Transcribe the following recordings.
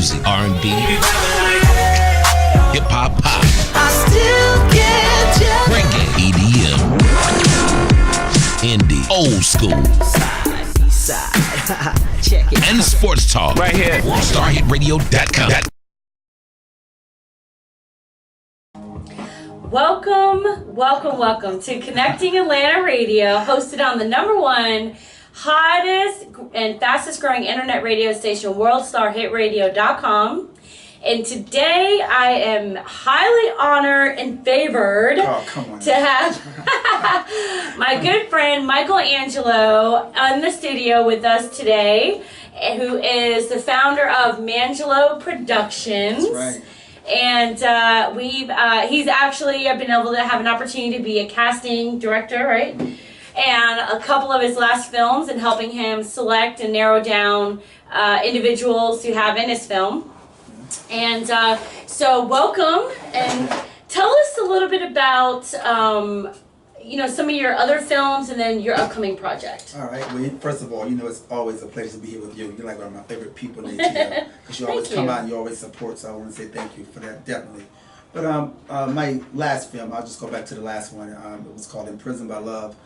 music, R&B, hip hop, pop, I still get you. reggae, EDM, indie, old school, Side. Check it. and sports talk. Right here. WorldStarHitRadio.com. Welcome to Connecting Atlanta Radio, hosted on the #1 hottest and fastest growing internet radio station, WorldStarHitRadio.com. And today I am highly honored and favored to have my good friend Michael Angelo in the studio with us today, who is the founder of Mangelo Productions. That's right. And he's actually been able to have an opportunity to be a casting director, right? And a couple of his last films, and helping him select and narrow down individuals to have in his film. And so welcome, and tell us a little bit about some of your other films and then your upcoming project. All right. Well, first of all, it's always a pleasure to be here with you. You're like one of my favorite people in ATL because you always come out and you always support. So I want to say thank you for that, definitely. But my last film, I'll just go back to the last one. It was called Imprisoned by Love.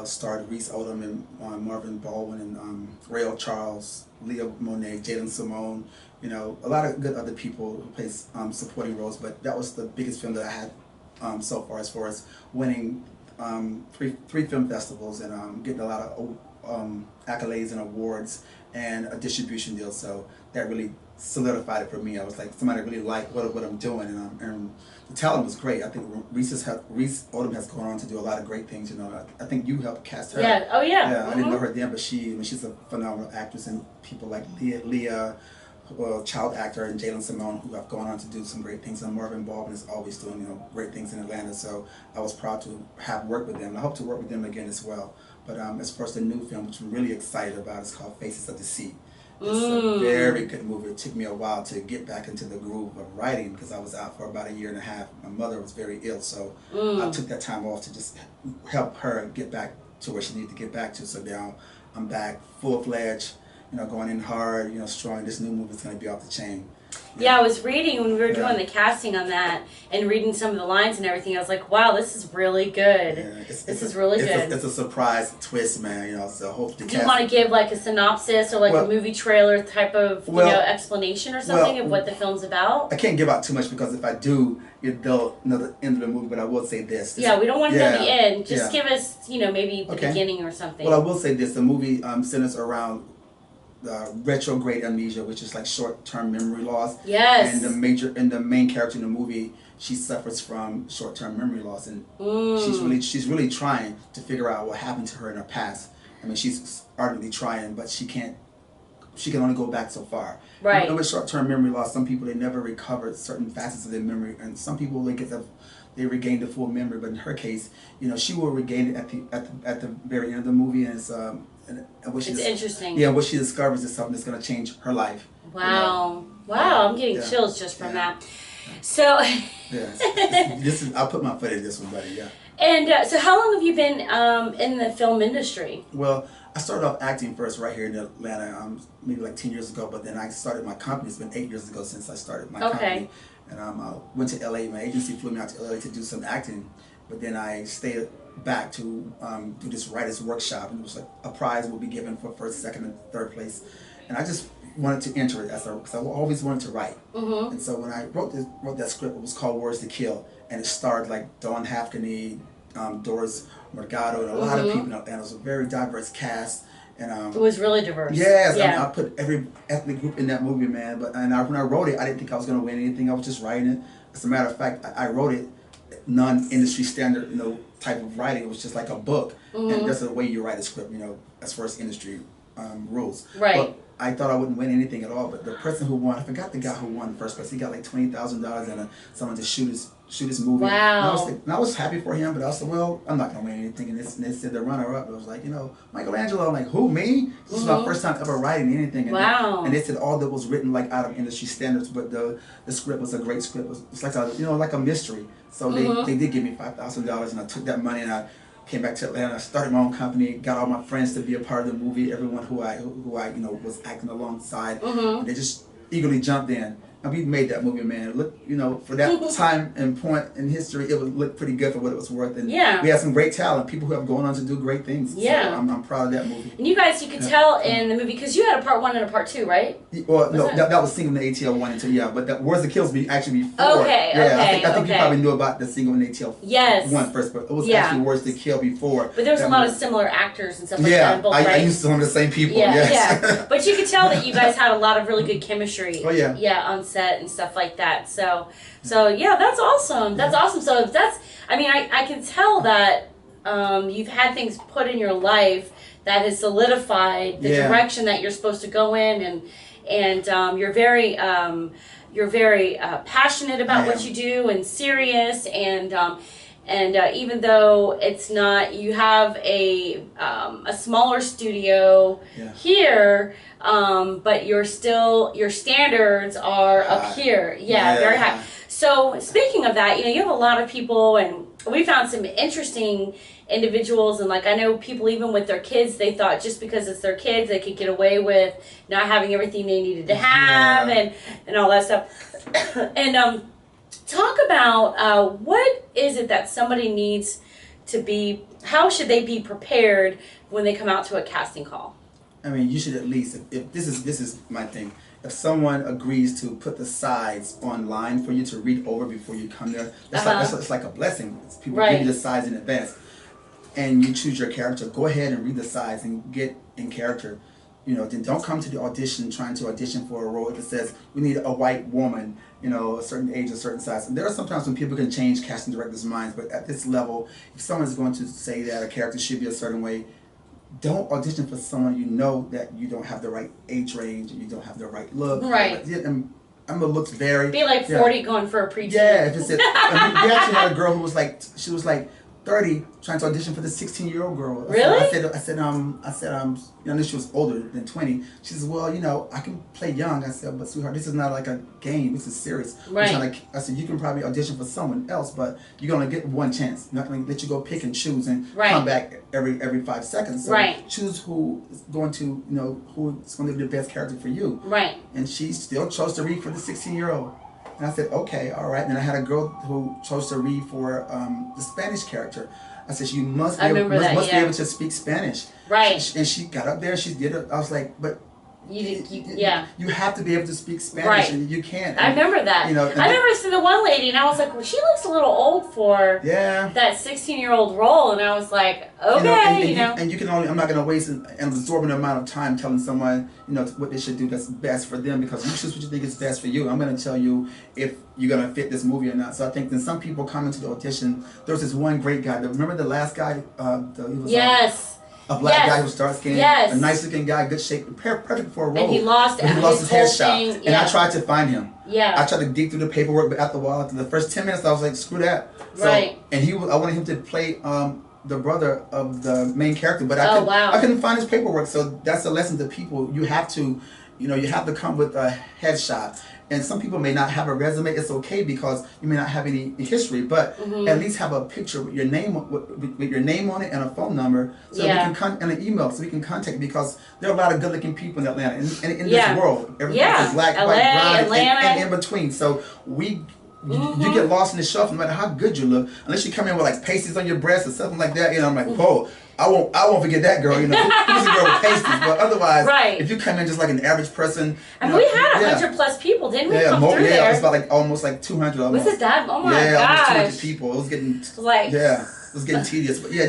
Starred Reese Odom and Marvin Baldwin and Rael Charles, Leah Monet, Jalen Simone. A lot of good other people who play supporting roles. But that was the biggest film that I had so far, as winning three film festivals and getting a lot of accolades and awards and a distribution deal. So that really solidified it for me. I was like, somebody really liked what I'm doing, and the talent was great. I think Reese Odom has gone on to do a lot of great things. I think you helped cast her. Yeah. Oh yeah. Yeah. I didn't know her then, but she's a phenomenal actress, and people like Leah, child actor, and Jalen Simone, who have gone on to do some great things. And Marvin Baldwin is always doing great things in Atlanta. So I was proud to have worked with them. I hope to work with them again as well. But as far as the new film, which I'm really excited about, it's called Faces of Deceit. It's a very good movie. It took me a while to get back into the groove of writing because I was out for about 1.5 years. My mother was very ill, so I took that time off to just help her get back to where she needed to get back to. So now I'm back full-fledged, going in hard, strong. This new movie is going to be off the chain. Yeah, I was reading when we were doing the casting on that and reading some of the lines and everything. I was like, wow, this is really good. Yeah, this is really good. It's a surprise twist, man. So hope the Do you want to give like a synopsis or a movie trailer type of explanation or something of what the film's about? I can't give out too much because if I do, they'll know the end of the movie. But I will say this. Yeah, we don't want to know the end. Just give us, maybe the beginning or something. Well, I will say this: the movie centers around retrograde amnesia, which is like short-term memory loss. Yes. And the main character in the movie, she suffers from short-term memory loss, and she's really trying to figure out what happened to her in her past. I mean, she's ardently trying, but she can only go back so far. Right. And with short-term memory loss, some people, they never recover certain facets of their memory, and some people they regain the full memory. But in her case, she will regain it at the very end of the movie, and it's interesting. Yeah, what she discovers is something that's going to change her life. Wow. Wow, I'm getting chills just from that. So I'll put my foot in this one, buddy. Yeah. And so how long have you been in the film industry? Well, I started off acting first right here in Atlanta, maybe like 10 years ago, but then I started my company. It's been 8 years ago since I started my company. And I went to LA. My agency flew me out to LA to do some acting, but then I stayed back to do this writer's workshop, and it was like a prize will be given for first, second, and third place. And I just wanted to enter it because I always wanted to write. And so when I wrote that script, it was called Words to Kill, and it starred like Dawn Halfpenny, Doris Morgado, and a lot of people, and it was a very diverse cast. And it was really diverse. Yes, yeah. I put every ethnic group in that movie, man. But when I wrote it, I didn't think I was going to win anything. I was just writing it. As a matter of fact, I wrote it non-industry standard, type of writing. It was just like a book, and that's the way you write a script, as far as industry rules. Right. But I thought I wouldn't win anything at all. But the person who won, I forgot the guy who won in first place. He got like $20,000 and someone to shoot his movie. Wow. And I was happy for him, but I said, well, I'm not gonna win anything. And they said the runner-up. I was like, Michael Angelo. I'm like, who, me? This is my first time ever writing anything. And they said all that was written like out of industry standards, but the script was a great script. It's like like a mystery. So they did give me $5,000, and I took that money and I came back to Atlanta, started my own company, got all my friends to be a part of the movie, everyone who I was acting alongside. And they just eagerly jumped in. And we made that movie, man. Look, you know, for that time and point in history, it would look pretty good for what it was worth. And we had some great talent, people who have gone on to do great things. Yeah. So I'm proud of that movie. And you guys, you could tell in the movie, because you had a part 1 and a part 2, right? Well, no, that was Single in the ATL 1 and 2, yeah. But that Words That Kills Me actually before. Okay, I think you probably knew about the Single in the ATL 1 first, but it was actually Words That Kill before. But there was a lot of similar actors and stuff like that. Yeah, I used some of the same people, yes. But you could tell that you guys had a lot of really good chemistry. Oh, yeah. Yeah, on set and stuff like that. So yeah, that's awesome. That's awesome. So if that's, I mean, I can tell that you've had things put in your life that has solidified the direction that you're supposed to go in, and you're very passionate about what you do and serious, and even though it's not, you have a smaller studio here, but your standards are up here. Yeah, very high. So speaking of that, you know, you have a lot of people, and we found some interesting individuals, and like I know people even with their kids, they thought just because it's their kids they could get away with not having everything they needed to have and all that stuff. And talk about what is it that somebody needs to be, how should they be prepared when they come out to a casting call? I mean, you should at least, if this is my thing, if someone agrees to put the sides online for you to read over before you come there, it's like a blessing. People give you the sides in advance, and you choose your character. Go ahead and read the sides and get in character. You know, then don't come to the audition trying to audition for a role that says we need a white woman, you know, a certain age, a certain size. And there are sometimes when people can change casting directors' minds, but at this level, if someone's going to say that a character should be a certain way, don't audition for someone you know that you don't have the right age range and you don't have the right look. Right. I'm gonna look very. Be like 40 going for a preteen. Yeah, if it's we actually had a girl who was like, she was like 30 trying to audition for this 16-year-old girl. Really? I said, you know, she was older than 20. She says, well, you know, I can play young. I said, but sweetheart, this is not like a game. This is serious. Right. I said, you can probably audition for someone else, but you're gonna get one chance. I'm not gonna let you go pick and choose and come back every 5 seconds. So choose who is going to, you know, who's going to be the best character for you. Right. And she still chose to read for the 16-year-old. And I said, okay, all right. And I had a girl who chose to read for the Spanish character. I said, you must be able to speak Spanish. Right. And she got up there, she did it. I was like, but you have to be able to speak Spanish, and you can't. I remember that. You know, I remember seeing the one lady, and I was like, well, she looks a little old for that 16-year-old role, and I was like, okay, you know. And you can only, I'm not going to waste an absorbent amount of time telling someone, you know, what they should do that's best for them, because you choose what you think is best for you. I'm going to tell you if you're going to fit this movie or not. So I think then some people come into the audition. There was this one great guy. Remember the last guy? He was, a black guy who starts skinny, a nice looking guy, good shape, perfect for a role. And he lost his headshot. And I tried to find him. Yeah. I tried to dig through the paperwork, but after the first 10 minutes, I was like, screw that. So, and I wanted him to play the brother of the main character, but I couldn't find his paperwork. So that's a lesson to people. You have to, you know, you have to come with a headshot. And some people may not have a resume. It's okay because you may not have any history, but at least have a picture with your name on it and a phone number, so we can and an email so we can contact. Because there are a lot of good-looking people in Atlanta, and in this world, everybody's black, LA, white, brown, and in between. So you get lost in the shuffle no matter how good you look, unless you come in with like pasties on your breast or something like that. You know, I'm like, whoa. I won't forget that girl, you know. Who's a girl with pasties? But otherwise, if you come in just like an average person, and we had 100+ people, didn't we? Come through there. It was about like almost like 200. Almost. Was it that? Oh my gosh! Almost 200 people. It was getting it was getting tedious. But yeah,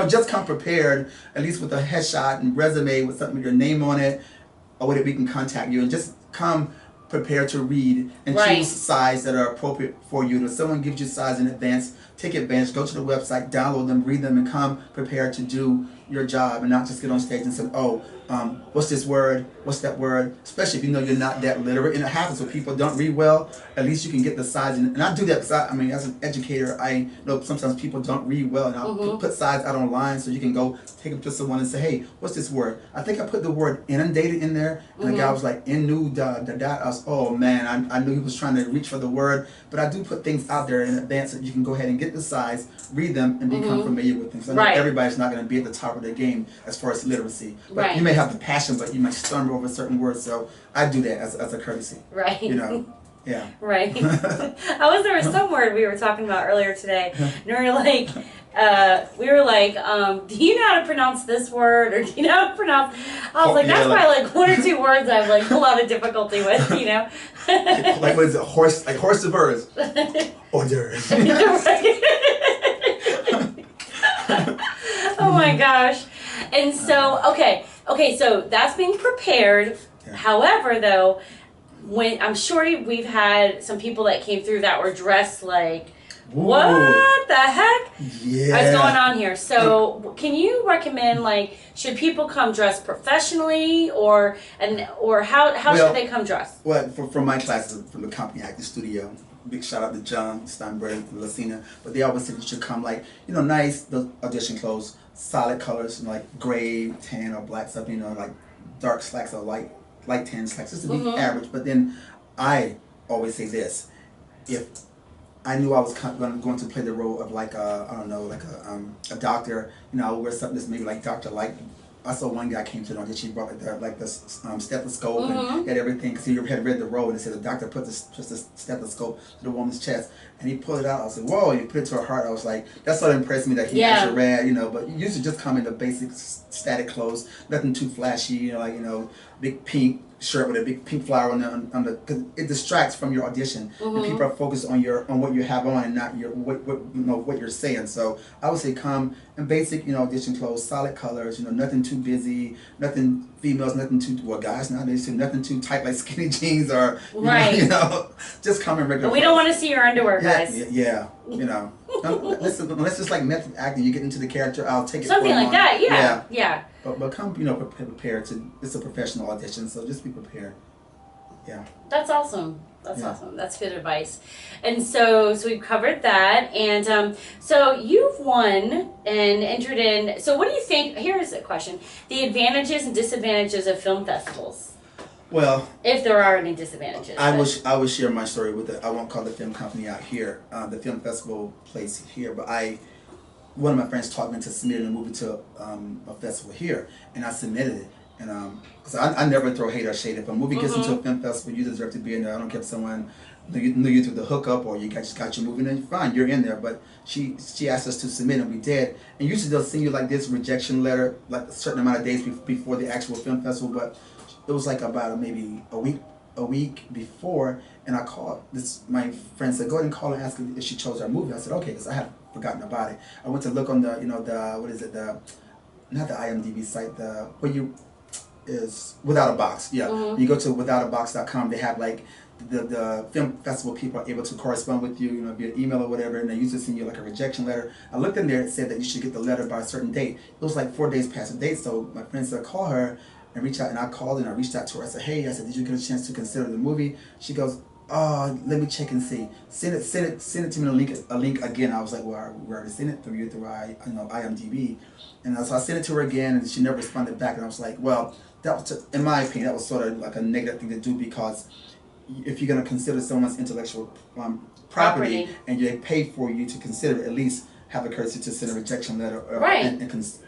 just come prepared, at least with a headshot and resume with something with your name on it, a way that we can contact you, and just come prepared to read and choose sides that are appropriate for you. If someone gives you sides in advance, take advantage, go to the website, download them, read them, and come prepared to do your job, and not just get on stage and say, what's this word, what's that word, especially if you know you're not that literate. And it happens when people don't read well. At least you can get the sides. And I do that because I mean, as an educator, I know sometimes people don't read well, and I'll put sides out online so you can go take them to someone and say, hey, what's this word? I think I put the word inundated in there, and the guy was like, I was, oh man, I knew he was trying to reach for the word. But I do put things out there in advance so you can go ahead and get the sides, read them, and become familiar with them. So I know everybody's not going to be at the top of of their game as far as literacy. But Right. you may have the passion, but you might stumble over certain words. So I do that as a courtesy. Right. You know. Yeah. Right. There was some word we were talking about earlier today, and we were like, do you know how to pronounce this word, or do you know how to pronounce? I was like, that's probably like one or two words I have like a lot of difficulty with, you know. Like what is it? Horse, like horse to birds. Orders. Oh my gosh. And so, okay, so that's being prepared. Yeah. However, though, when I'm sure we've had some people that came through that were dressed like, what the heck Yeah. is going on here? So, can you recommend, like, should people come dressed professionally, or how should they come dressed? Well, from my classes from the company acting studio, big shout out to John Steinberg and Lucina, but they always said you should come like, you know, nice, the audition clothes, solid colors, you know, like gray, tan, or black stuff, you know, like dark slacks or light tan slacks, just to be average. But then I always say this: if I knew I was going to play the role of like a doctor, you know, I would wear something that's maybe like doctor like. I saw one guy came to the audition, he brought like the stethoscope and had everything, because he had read the role, and it said the doctor put the stethoscope to the woman's chest, and he pulled it out. I was like, whoa, and he put it to her heart. I was like, that's what impressed me, that he actually read, you know. But you usually just come in the basic static clothes, nothing too flashy, you know, like, you know, big pink shirt with a big pink flower on the, because it distracts from your audition, and people are focused on what you have on and not what you're saying. So I would say come in basic, you know, audition clothes, solid colors, you know, nothing too busy, nothing females, nothing too, well, guys nowadays too, nothing too tight like skinny jeans or you know, just come in regular. But we don't want to see your underwear, guys. Yeah, you know, unless it's like method acting, you get into the character, I'll take it. Something like that, yeah. But come, you know, prepared to. It's a professional audition, so just be prepared. Yeah. That's awesome. That's awesome. That's good advice. And so we've covered that, and so you've won and entered in. So what do you think? Here's a question: the advantages and disadvantages of film festivals. Well, if there are any disadvantages, I will share my story with I won't call the film company out here, the film festival place here, but one of my friends taught me to submit a movie to a festival here, and I submitted it. And because I never throw hate or shade. If a movie gets into a film festival, you deserve to be in there. I don't care if someone knew you through the hookup or you just got your movie, then fine, you're in there. But she asked us to submit, and we did. And usually they'll send you like this rejection letter, like a certain amount of days before the actual film festival. But it was like about maybe a week before, and I called my friend said, go ahead and call her and ask her if she chose our movie. I said, okay, because I had forgotten about it. I went to look on the, you know, not the IMDb site, is Without a Box. Yeah, you go to withoutabox.com. They have like the film festival people are able to correspond with you, you know, via email or whatever, and they usually send you like a rejection letter. I looked in there, it said that you should get the letter by a certain date. It was like 4 days past the date, so my friend said call her and reach out, and I called and I reached out to her. I said, hey, did you get a chance to consider the movie? She goes, oh, let me check and see. Send it to me a link again. I was like, well, we already sent it through IMDb, and so I sent it to her again, and she never responded back. And I was like, well, that was, in my opinion, that was sort of like a negative thing to do, because if you're going to consider someone's intellectual property and they pay for you to consider it, at least have a courtesy to send a rejection letter and to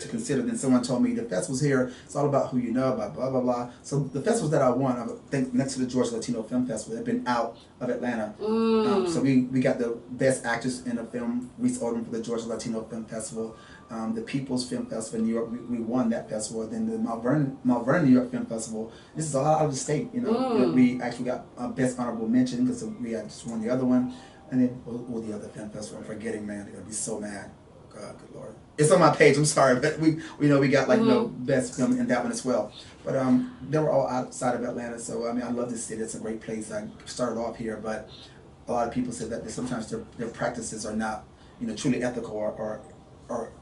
consider. Then someone told me the festival's here, it's all about who you know, about blah, blah, blah. So the festivals that I won, I think next to the Georgia Latino Film Festival, they've been out of Atlanta. So we got the best actress in a film, Reese Odom, for the Georgia Latino Film Festival. The People's Film Festival in New York, we won that festival. Then the Mount Vernon New York Film Festival, this is all out of the state, you know. We actually got Best Honorable Mention, because we had just won the other one. And then, the other film festival, I'm forgetting, man, they're going to be so mad. God, good Lord. It's on my page, I'm sorry, but we know we got like best film in that one as well. But they were all outside of Atlanta, so I mean, I love this city. It's a great place. I started off here, but a lot of people said that sometimes their practices are not, you know, truly ethical or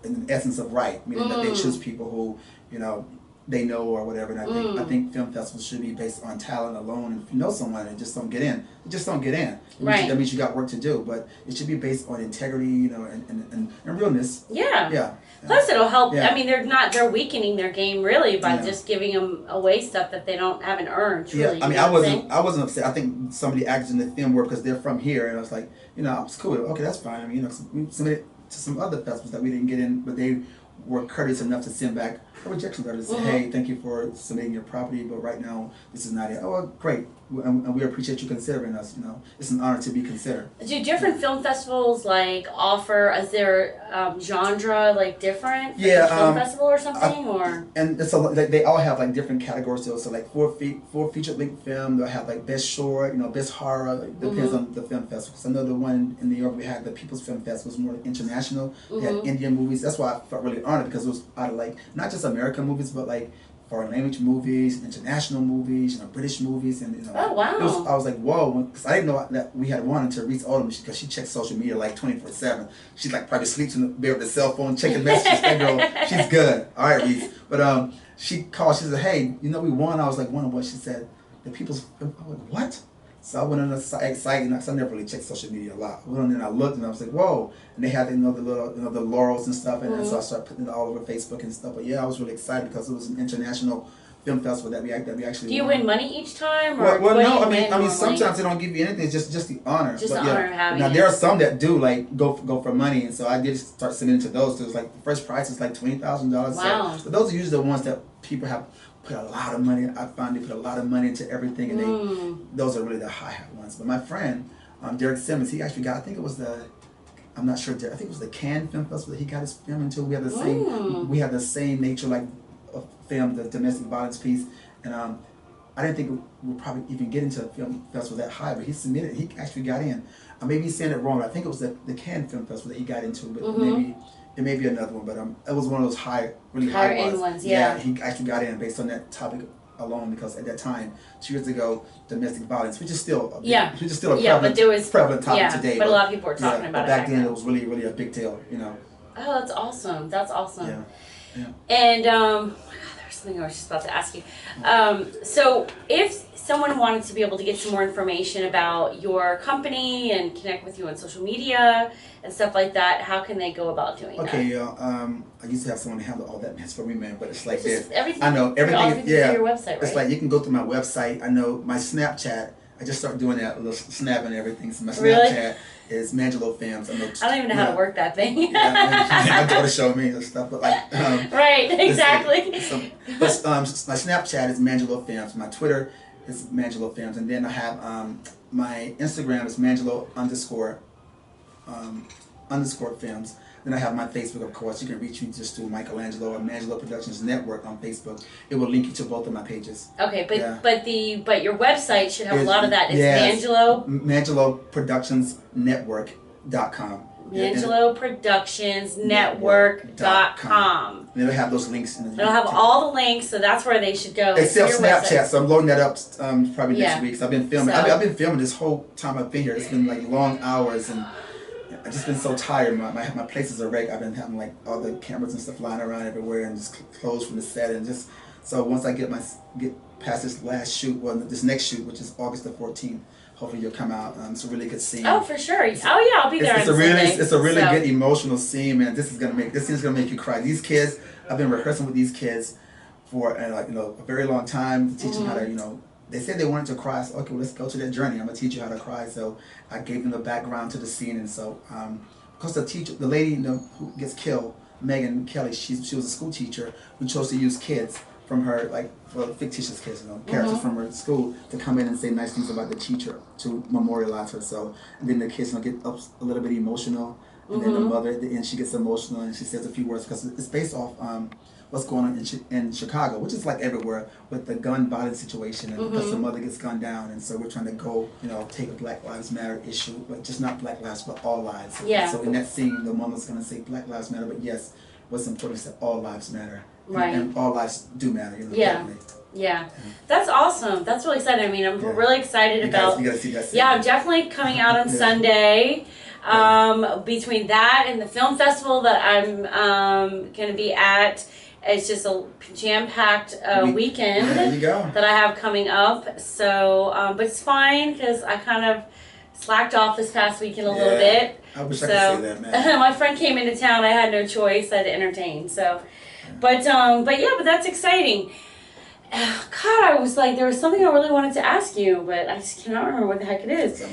in the essence of right, meaning that they choose people who, you know, they know or whatever. And I think film festivals should be based on talent alone. And if you know someone and just don't get in, That means you got work to do. But it should be based on integrity, you know, and realness. Yeah. Plus, it'll help. Yeah. I mean, they're weakening their game really by just giving them away stuff that they haven't earned. Truly, yeah. I mean, I wasn't upset. I think some of the actors in the film were, because they're from here, and I was like, you know, I was cool. Okay, that's fine. I mean, you know, we submitted to some other festivals that we didn't get in, but they were courteous enough to send back a rejection letter to say, hey, thank you for submitting your property, but right now this is not it. Oh, well, great, and we appreciate you considering us. You know, it's an honor to be considered. Do different film festivals like offer? Is there genre like different? For each film festival or something, or? And it's like they all have like different categories. So like for feature length film, they'll have like best short, you know, best horror. Like, depends on the film festival. So I know the one in New York we had the People's Film Festival was more like international. We had Indian movies. That's why I felt really honored because it was out of like not just American movies, but like foreign language movies, international movies, you know, British movies, and you know. Oh wow! I was like, whoa, because I didn't know that we had one until Reese Odom, because she checks social media like 24/7. She's like probably sleeps in the bed with the cell phone, checking messages. That girl, she's good. All right, Reese. But she called. She said, hey, you know, we won. I was like, won what? She said, the People's. I was like, what? So I went on the site, because I never really checked social media a lot. I went on there and I looked, and I was like, whoa! And they had, you know, the little, you know, the laurels and stuff, and so I started putting it all over Facebook and stuff. But yeah, I was really excited because it was an international film festival that we actually. Do you win money each time? Or well no, I mean sometimes they don't give you anything. It's just the honor. Just the honor of having now it. There are some that do like go for money, and so I did start submitting to those. So it was like the first prize is like $20,000. Wow. So, but those are usually the ones that people have put a lot of money. I find they put a lot of money into everything, and those are really the high ones. But my friend, Derek Simmons, he actually got, I think it was I'm not sure, I think it was the Cannes Film Festival that he got his film into. We had the same nature, like of film, the domestic violence piece, and I didn't think we'd probably even get into a film festival that high, but he submitted. He actually got in. I may be saying it wrong, but I think it was the Cannes Film Festival that he got into, but maybe it may be another one. But it was one of those higher end ones. Yeah, he actually got in based on that topic alone, because at that time, 2 years ago, domestic violence, which is still a prevalent topic today. But a lot of people were talking about it. Back then, it was really a big deal, you know. Oh, that's awesome! That's awesome. Yeah. And there's something I was just about to ask you. So if someone wanted to be able to get some more information about your company and connect with you on social media and stuff like that, how can they go about doing that? Okay, I used to have someone handle all that mess for me, man, but it's like this. Everything. I know everything. Through your website, right? It's like you can go through my website. I know my Snapchat. I just started doing that, a little snap and everything. So my Snapchat is Mangelo Films. I don't even know how to work that thing. My daughter showed me and stuff, but like right, exactly. My Snapchat is Mangelo Films. My Twitter is Mangelo Films, and then I have my Instagram is Mangelo _ films. Then I have my Facebook, of course. You can reach me just through Michael Angelo or Mangelo Productions Network on Facebook. It will link you to both of my pages. Okay, but your website should have a lot of that. It's Mangelo Productions Network.com. Mangelo Productions Network.com. And it'll have those links. It'll have all the links, so that's where they should go. Except Snapchat, website. So I'm loading that up probably next week. So I've been filming. I've been filming this whole time I've been here. It's been like long hours, and I've just been so tired. My places are wrecked. I've been having like all the cameras and stuff lying around everywhere, and just clothes from the set, and just so once I get past this last shoot, this next shoot, which is August the 14th. Hopefully you'll come out. It's a really good scene. Oh, for sure. I'll be there. It's a really good emotional scene, man. This scene's gonna make you cry. These kids, I've been rehearsing with these kids for a very long time to teach them how to, They said they wanted to cry. So okay, well, let's go to that journey. I'm gonna teach you how to cry. So I gave them the background to the scene, and so because the lady who gets killed, Megan Kelly, she was a school teacher who chose to use kids from her, fictitious kids, characters from her school to come in and say nice things about the teacher to memorialize her. So, and then the kids get up a little bit emotional, and then the mother at the end, she gets emotional and she says a few words because it's based off what's going on in Chicago, which is like everywhere with the gun violence situation, and because the mother gets gunned down, and so we're trying to go, take a Black Lives Matter issue, but just not Black Lives, but all lives. Yeah. So in that scene, the mama's gonna say Black Lives Matter, but yes, what's important is that all lives matter. Right. And all lives do matter. Yeah. That's awesome. That's really exciting. I mean, I'm really excited about. You gotta see that scene. Yeah, I'm definitely coming out on Sunday. Between that and the film festival that I'm going to be at, it's just a jam-packed weekend that I have coming up. So, but it's fine because I kind of slacked off this past weekend a little bit. I wish I could say that, man. My friend came into town. I had no choice. I had to entertain. So, but that's exciting. God, I was like, there was something I really wanted to ask you, but I just cannot remember what the heck it is. So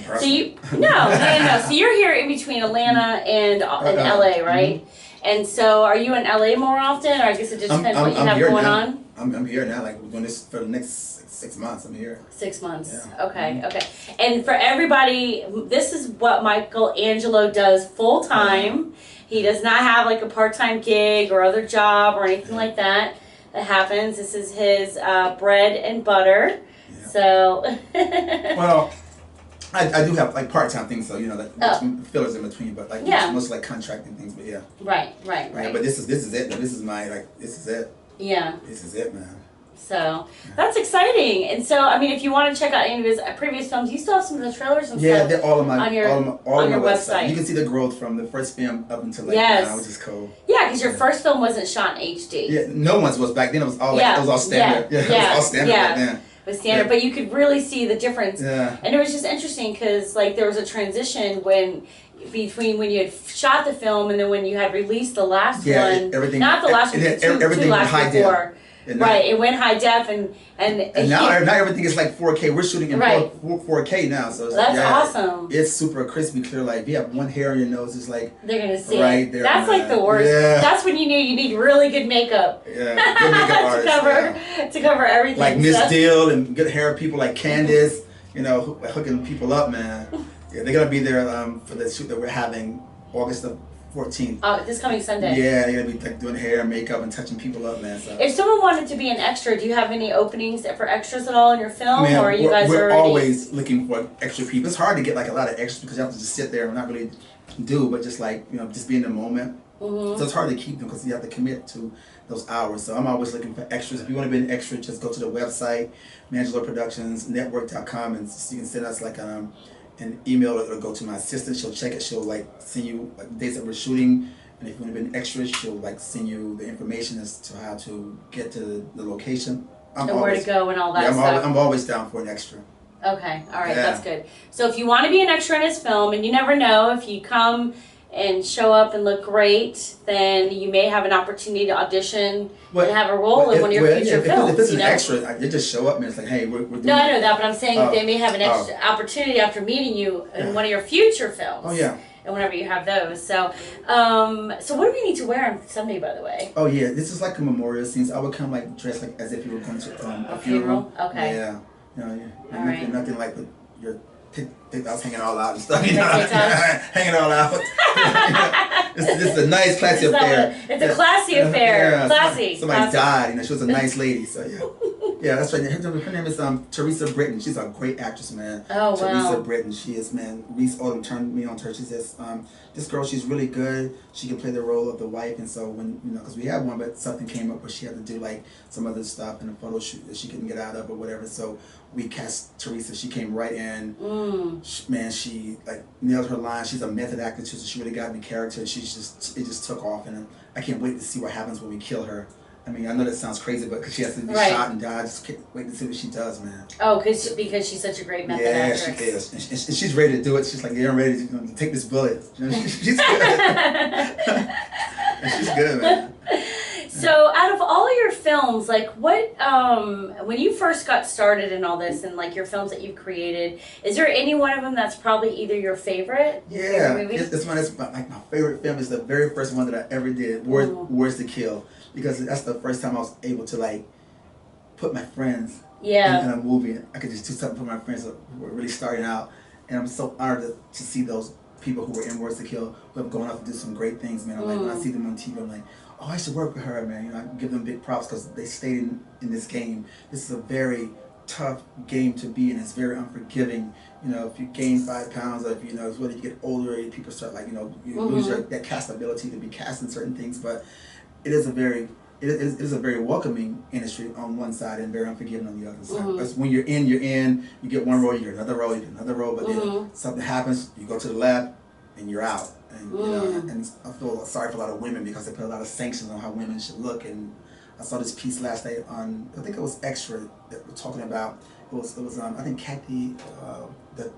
no. So you're here in between Atlanta and LA, right? And so, are you in LA more often, or I guess it just depends what you have going on? I'm here now. Like, we're doing this for the next 6 months. I'm here. 6 months. Yeah. Okay. Okay. And for everybody, this is what Michael Angelo does full time. He does not have like a part-time gig or other job or anything like that happens. This is his bread and butter. Yeah. So. Well, I do have like part-time things, so like fillers in between, but like most like contracting things. But yeah. Right. But this is it. This is my this is it. Yeah. This is it, man. So that's exciting. And so, I mean, if you want to check out any of his previous films, you still have some of the trailers and stuff. Yeah, they're all on your website. You can see the growth from the first film up until like now, which is cool. Yeah, because your first film wasn't shot in HD. Yeah, no one's was back then. It was all it was all standard. Yeah, it was all standard back then. It was standard, but you could really see the difference. Yeah. And it was just interesting because like there was a transition between when you had shot the film and then when you had released the last one. Everything. Not the last one. Everything last high before. Right, it went high def and now everything is like 4K. We're shooting in 4K now, so that's awesome. It's super crispy clear. Like if you have one hair on your nose, it's like they're gonna see right there. That's like the worst. Yeah. That's when you need really good makeup. Yeah, good makeup artists to cover everything. Like Miss Deal and good hair people like Candace, hooking people up, man. Yeah, they're gonna be there for the shoot that we're having August the 14th. Oh, this coming Sunday. Yeah, they're gonna be like doing hair and makeup and touching people up, man. So. If someone wanted to be an extra, do you have any openings for extras at all in your film, or are you guys we're already? Always looking for extra people. It's hard to get like a lot of extras because you have to just sit there and not really do, but just like just be in the moment. So it's hard to keep them because you have to commit to those hours. So I'm always looking for extras. If you want to be an extra, just go to the website, Mangelo Productions Network.com, and you can send us like an email or go to my assistant. She'll check it. She'll like send you like dates that we're shooting, and if you want to be an extra, she'll like send you the information as to how to get to the location And where to go and all that stuff. I'm always down for an extra. Okay, all right, that's good. So if you want to be an extra in his film, and you never know, if you come and show up and look great, then you may have an opportunity to audition and have a role in one of your future films. If it's an extra, you just show up and it's like, hey, we're doing No, I know that, but I'm saying they may have an extra opportunity after meeting you in one of your future films. Oh, yeah. And whenever you have those. So, so what do we need to wear on Sunday, by the way? Oh, yeah, this is like a memorial scene. So I would come like dressed like as if you were going to a funeral. Okay. Yeah. All right. Nothing like with your TikToks hanging all out and stuff. Hanging all out. This is a nice, classy affair. It's a classy affair. Yeah, classy. Somebody died. She was a nice lady. So yeah, that's right. Her name is Teresa Britton. She's a great actress, man. Oh, wow. Teresa Britton. She is, man. Reese Odom turned me on to her. She says, this girl, she's really good. She can play the role of the wife. And so when because we had one, but something came up where she had to do like some other stuff in a photo shoot that she couldn't get out of or whatever. So we cast Teresa. She came right in. Man, she like nailed her line. She's a method actor too, so she really got in the character. It just took off, and I can't wait to see what happens when we kill her. I mean, I know that sounds crazy, but because she has to be shot and die, I just can't wait to see what she does, man. Oh, because she's such a great method actress. Yeah, she is, and she's ready to do it. She's like, yeah, I'm ready to take this bullet. She's good. She's good, man. So, out of all your films, like what, when you first got started in all this, and like your films that you've created, is there any one of them that's probably either your favorite? Yeah, this one is like my favorite film. Is the very first one that I ever did. Where's to Kill? Because that's the first time I was able to like put my friends in a movie. I could just do something for my friends who were really starting out, and I'm so honored to see those people who were in Words to Kill who have gone off to do some great things, man. I'm like, when I see them on TV, I'm like, oh, I should work with her, man. I give them big props because they stayed in this game. This is a very tough game to be in. It's very unforgiving. If you gain 5 pounds, or if when you get older, people start like you lose that castability to be cast in certain things. But it is a very welcoming industry on one side and very unforgiving on the other side. Because when you're in, you get one role, you get another role, but then something happens, you go to the lab, and you're out. And and I feel sorry for a lot of women because they put a lot of sanctions on how women should look. And I saw this piece last night on, I think it was Extra, that we're talking about. It was I think Kathy, the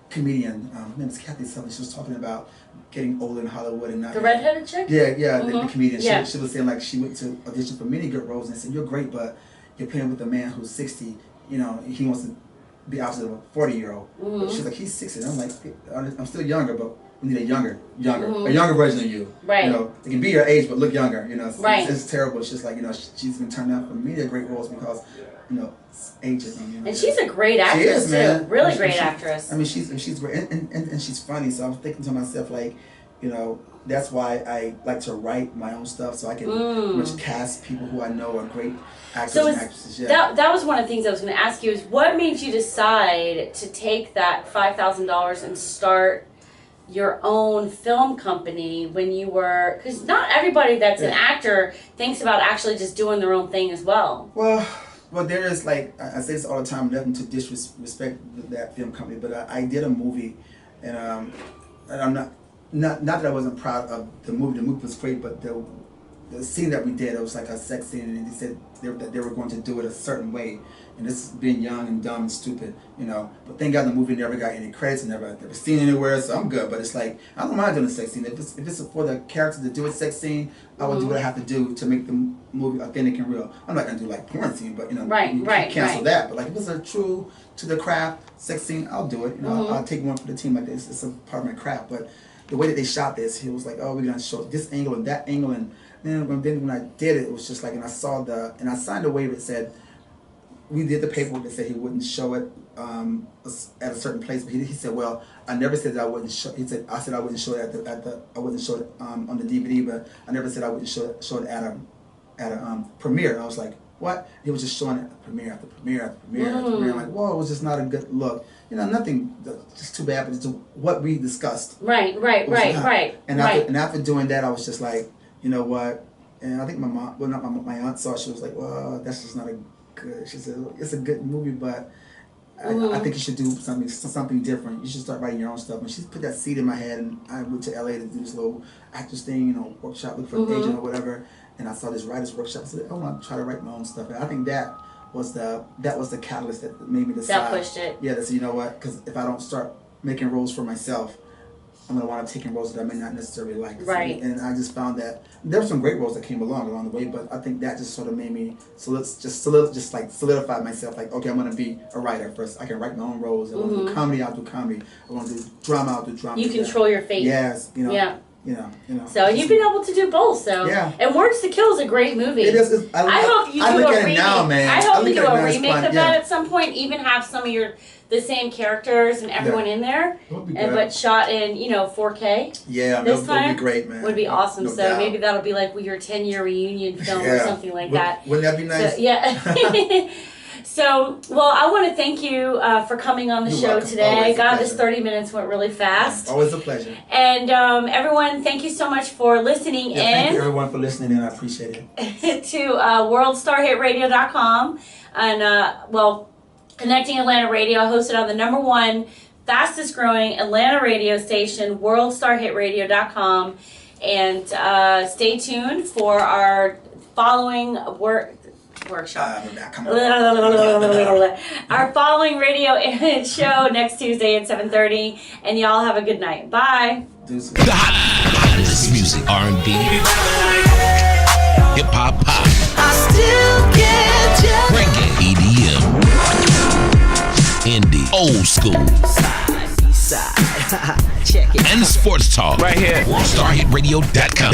comedian, her name is Kathy something. She was talking about getting older in Hollywood and not the redheaded chick. Yeah, the comedian. Yeah. She was saying like she went to audition for many good roles and said, "You're great, but you're playing with a man who's 60. He wants to be opposite of a 40-year-old." But she's like, "He's 60." And I'm like, "I'm still younger, but We need a younger version of you. Right. You know, it can be your age, but look younger. You know, it's terrible. It's just like, you know, she's been turned down for many great roles because, you know, ageism. You know, and she's a great actress, she is, man. too. Really great actress. I mean, she's great, and she's funny. So I was thinking to myself, like, you know, that's why I like to write my own stuff, so I can pretty much cast people who I know are great actors and actresses. Yeah. That was one of the things I was going to ask you is what made you decide to take that $5,000 and start your own film company when you were, because not everybody that's an actor thinks about actually just doing their own thing as well. Well, there is, like, I say this all the time, nothing to disrespect that film company, but I did a movie, and I'm not that I wasn't proud of the movie. The movie was great, but the scene that we did, it was like a sex scene, and they said that they were going to do it a certain way. And this is being young and dumb and stupid, you know. But thank God the movie never got any credits and never seen anywhere, so I'm good. But it's like, I don't mind doing a sex scene. If it's for the character to do a sex scene, I will do what I have to do to make the movie authentic and real. I'm not gonna do like porn scene, but you know, you cancel that. But like if it's a true to the craft sex scene, I'll do it. You know, I'll take one for the team like this. It's a part of my craft. But the way that they shot this, he was like, oh, we're gonna show this angle and that angle, and then when I did it, it was just like, and I signed a waiver that said, we did the paperwork that said he wouldn't show it at a certain place, but he said, well, I never said that I wouldn't show. He said, I said I wouldn't show it I wouldn't show it on the DVD, but I never said I wouldn't show it at a premiere. And I was like, what? He was just showing it premiere after premiere after premiere after premiere. I'm like, whoa, it was just not a good look. You know, nothing, just too bad, but it's what we discussed. Right. And after doing that, I was just like, you know what? And I think my mom, well, not my aunt saw it. She was like, well, that's just not a good. She said, it's a good movie, but I think you should do something different. You should start writing your own stuff. And she put that seed in my head, and I went to LA to do this little actors thing, you know, workshop, look for an agent or whatever. And I saw this writers workshop. I said, I want to try to write my own stuff. And I think that was the catalyst that made me decide. That pushed it. Yeah, that's, you know what? Because if I don't start making roles for myself, I'm going to wind up taking roles that I may not necessarily like. Right. And I just found that there were some great roles that came along the way, but I think that just sort of made me solidify myself. Like, okay, I'm going to be a writer first. I can write my own roles. I want to do comedy, I'll do comedy. I want to do drama, I'll do drama. You control your fate. Yes, you know. Yeah. You know. So you've been able to do both. So yeah. And Words to Kill is a great movie. It is. I hope you do look a at remake. it now, man. I hope you do a remake of that at some point. Even have some of the same characters and everyone in there, but shot in 4K. Yeah, this time would be great, man. Would be awesome. No So doubt. maybe that'll be like your 10-year reunion film or something like that. Wouldn't that be nice? So, yeah. So, well, I want to thank you for coming on the show welcome. today. Always a God, this pleasure. 30 minutes went really fast. Always a pleasure. And everyone, thank you so much for listening Thank you, everyone, for listening, and I appreciate it. to worldstarhitradio.com and, Connecting Atlanta Radio, hosted on the #1 fastest growing Atlanta radio station, worldstarhitradio.com. And stay tuned for our following workshop. Our following radio show next Tuesday at 7:30. And y'all have a good night. Bye. The hottest music, R&B, hip hop, pop, I still get you. reggae, EDM, indie, old school, Side. Check it. and sports talk. Right here. WorldStarHitRadio.com.